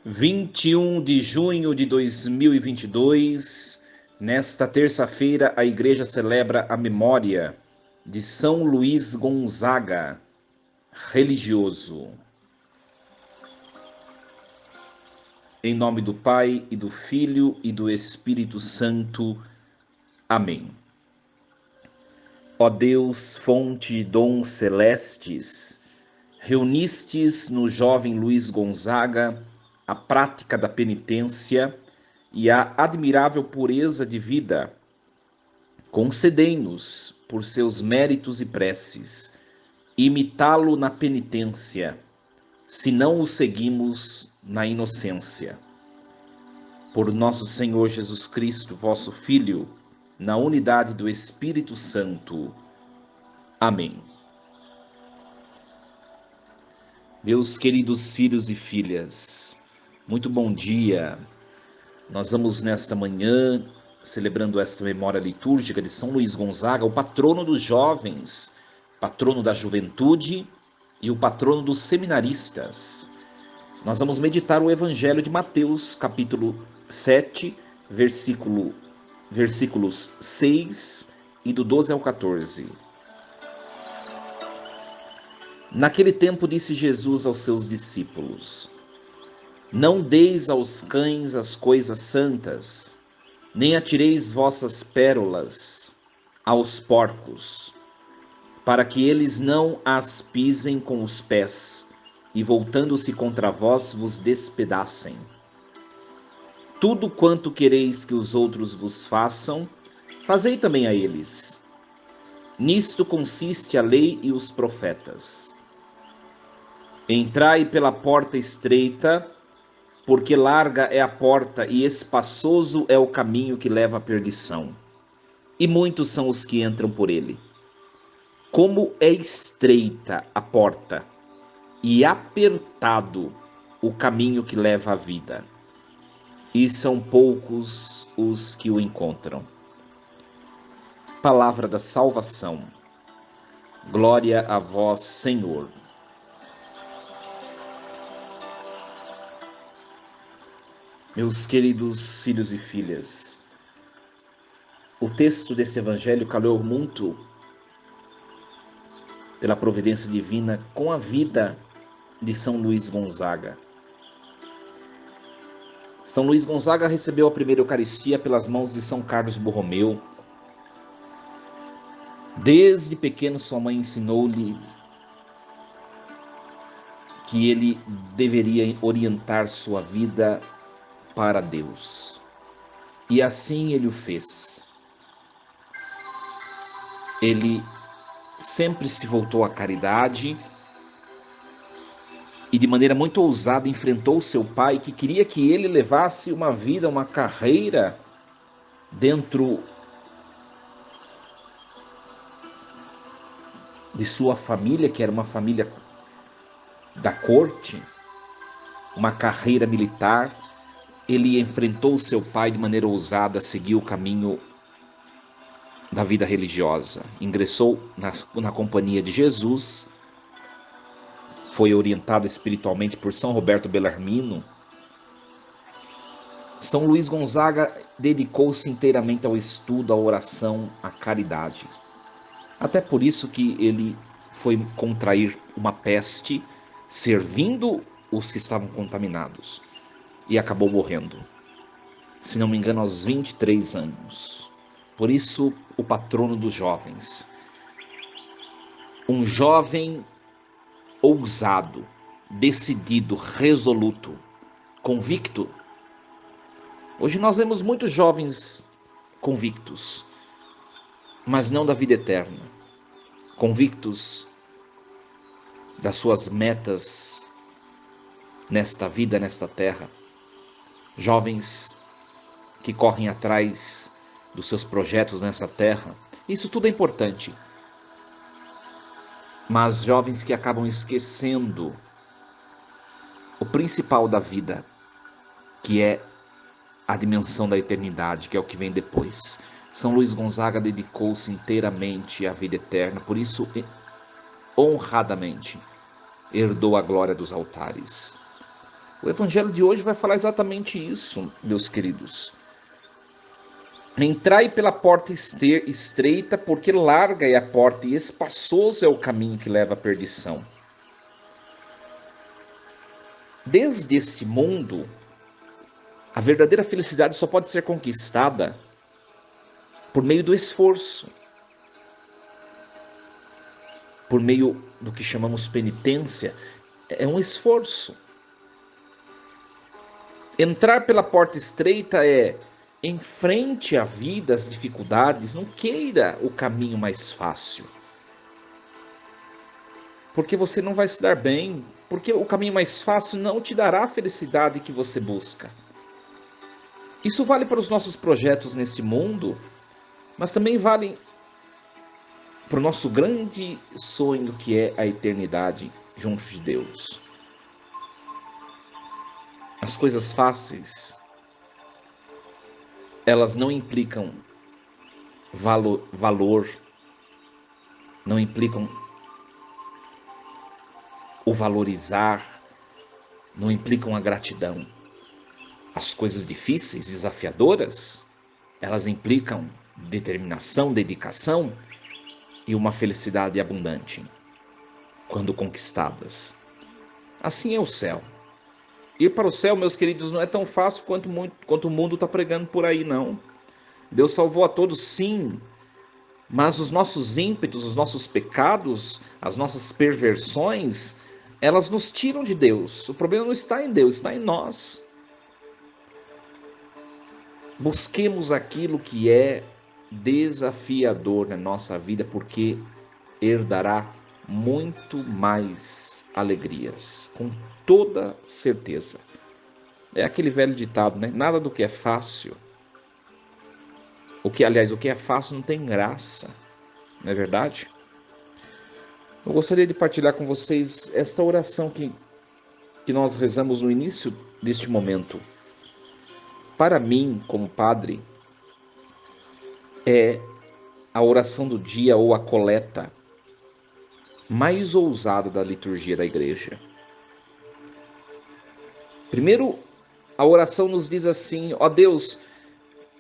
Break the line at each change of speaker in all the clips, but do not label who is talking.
21 de junho de 2022, nesta terça-feira, a Igreja celebra a memória de São Luís Gonzaga, religioso. Em nome do Pai, e do Filho, e do Espírito Santo. Amém. Ó Deus, fonte de dons celestes, reunistes no jovem Luís Gonzaga a prática da penitência e a admirável pureza de vida. Concedei-nos, por seus méritos e preces, imitá-lo na penitência, se não o seguimos na inocência. Por nosso Senhor Jesus Cristo, vosso Filho, na unidade do Espírito Santo. Amém. Meus queridos filhos e filhas, muito bom dia. Nós vamos nesta manhã, celebrando esta memória litúrgica de São Luís Gonzaga, o patrono dos jovens, patrono da juventude e o patrono dos seminaristas. Nós vamos meditar o Evangelho de Mateus, capítulo 7, versículos 6 e do 12 ao 14. Naquele tempo disse Jesus aos seus discípulos: Não deis aos cães as coisas santas, nem atireis vossas pérolas aos porcos, para que eles não as pisem com os pés, e voltando-se contra vós vos despedacem. Tudo quanto quereis que os outros vos façam, fazei também a eles. Nisto consiste a lei e os profetas. Entrai pela porta estreita, porque larga é a porta e espaçoso é o caminho que leva à perdição, e muitos são os que entram por ele. Como é estreita a porta e apertado o caminho que leva à vida, e são poucos os que o encontram. Palavra da salvação. Glória a vós, Senhor. Meus queridos filhos e filhas, o texto desse evangelho calhou muito pela providência divina com a vida de São Luís Gonzaga. São Luís Gonzaga recebeu a primeira Eucaristia pelas mãos de São Carlos Borromeu. Desde pequeno, sua mãe ensinou-lhe que ele deveria orientar sua vida para Deus. E assim ele o fez. Ele sempre se voltou à caridade e de maneira muito ousada enfrentou seu pai, que queria que ele levasse uma vida, uma carreira dentro de sua família, que era uma família da corte, uma carreira militar. Ele enfrentou seu pai de maneira ousada, seguiu o caminho da vida religiosa, ingressou na companhia de Jesus, foi orientado espiritualmente por São Roberto Bellarmino. São Luís Gonzaga dedicou-se inteiramente ao estudo, à oração, à caridade. Até por isso que ele foi contrair uma peste, servindo os que estavam contaminados, e acabou morrendo, se não me engano, aos 23 anos. Por isso, o patrono dos jovens. Um jovem ousado, decidido, resoluto, convicto. Hoje nós vemos muitos jovens convictos, mas não da vida eterna, convictos das suas metas nesta vida, nesta terra. Jovens que correm atrás dos seus projetos nessa terra. Isso tudo é importante. Mas jovens que acabam esquecendo o principal da vida, que é a dimensão da eternidade, que é o que vem depois. São Luís Gonzaga dedicou-se inteiramente à vida eterna, por isso, honradamente, herdou a glória dos altares. O evangelho de hoje vai falar exatamente isso, meus queridos. Entrai pela porta estreita, porque larga é a porta e espaçoso é o caminho que leva à perdição. Desde este mundo, a verdadeira felicidade só pode ser conquistada por meio do esforço, por meio do que chamamos penitência. É um esforço. Entrar pela porta estreita é enfrente a vida, as dificuldades, não queira o caminho mais fácil. Porque você não vai se dar bem, porque o caminho mais fácil não te dará a felicidade que você busca. Isso vale para os nossos projetos nesse mundo, mas também vale para o nosso grande sonho que é a eternidade junto de Deus. As coisas fáceis, elas não implicam valor, não implicam o valorizar, não implicam a gratidão. As coisas difíceis, desafiadoras, elas implicam determinação, dedicação e uma felicidade abundante, quando conquistadas. Assim é o céu. Ir para o céu, meus queridos, não é tão fácil quanto o mundo está pregando por aí, não. Deus salvou a todos, sim, mas os nossos ímpetos, os nossos pecados, as nossas perversões, elas nos tiram de Deus. O problema não está em Deus, está em nós. Busquemos aquilo que é desafiador na nossa vida, porque herdará muito mais alegrias, com toda certeza. É aquele velho ditado, né? Nada do que é fácil. O que é fácil não tem graça, não é verdade? Eu gostaria de partilhar com vocês esta oração que nós rezamos no início deste momento. Para mim, como padre, é a oração do dia ou a coleta mais ousada da liturgia da igreja. Primeiro, a oração nos diz assim: ó Deus,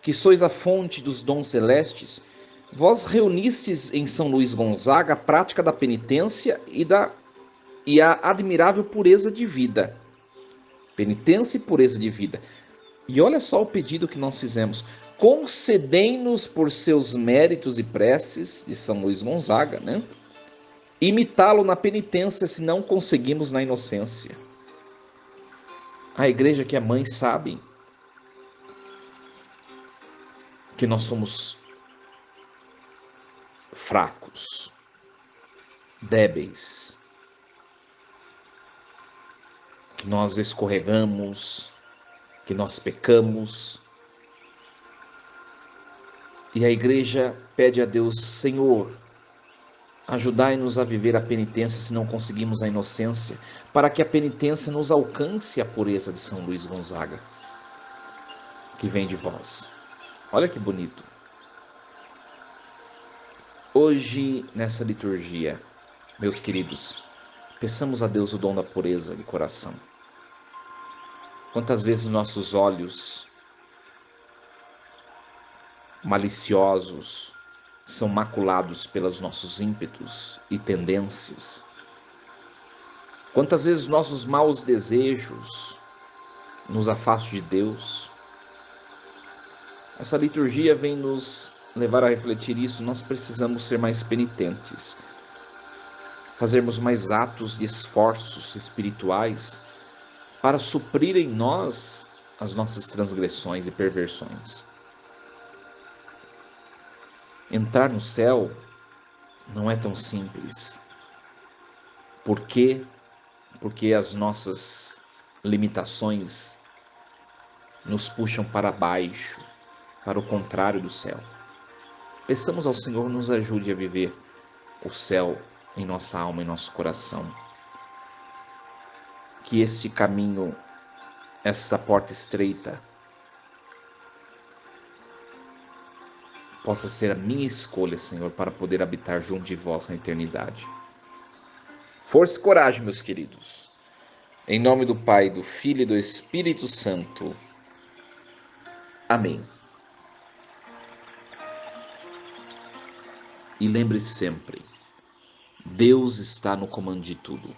que sois a fonte dos dons celestes, vós reunistes em São Luís Gonzaga a prática da penitência e a admirável pureza de vida. Penitência e pureza de vida. E olha só o pedido que nós fizemos. Concedei-nos por seus méritos e preces de São Luís Gonzaga, né? Imitá-lo na penitência se não conseguimos na inocência. A igreja que é mãe sabe que nós somos fracos, débeis, que nós escorregamos, que nós pecamos. E a igreja pede a Deus: Senhor, ajudai-nos a viver a penitência se não conseguimos a inocência, para que a penitência nos alcance a pureza de São Luís Gonzaga, que vem de vós. Olha que bonito. Hoje, nessa liturgia, meus queridos, peçamos a Deus o dom da pureza de coração. Quantas vezes nossos olhos maliciosos são maculados pelos nossos ímpetos e tendências. Quantas vezes nossos maus desejos nos afastam de Deus. Essa liturgia vem nos levar a refletir isso. Nós precisamos ser mais penitentes, fazermos mais atos de esforços espirituais para suprir em nós as nossas transgressões e perversões. Entrar no céu não é tão simples. Por quê? Porque as nossas limitações nos puxam para baixo, para o contrário do céu. Peçamos ao Senhor nos ajude a viver o céu em nossa alma, em nosso coração. Que este caminho, esta porta estreita, possa ser a minha escolha, Senhor, para poder habitar junto de vós na eternidade. Força e coragem, meus queridos. Em nome do Pai, do Filho e do Espírito Santo. Amém. E lembre-se sempre, Deus está no comando de tudo.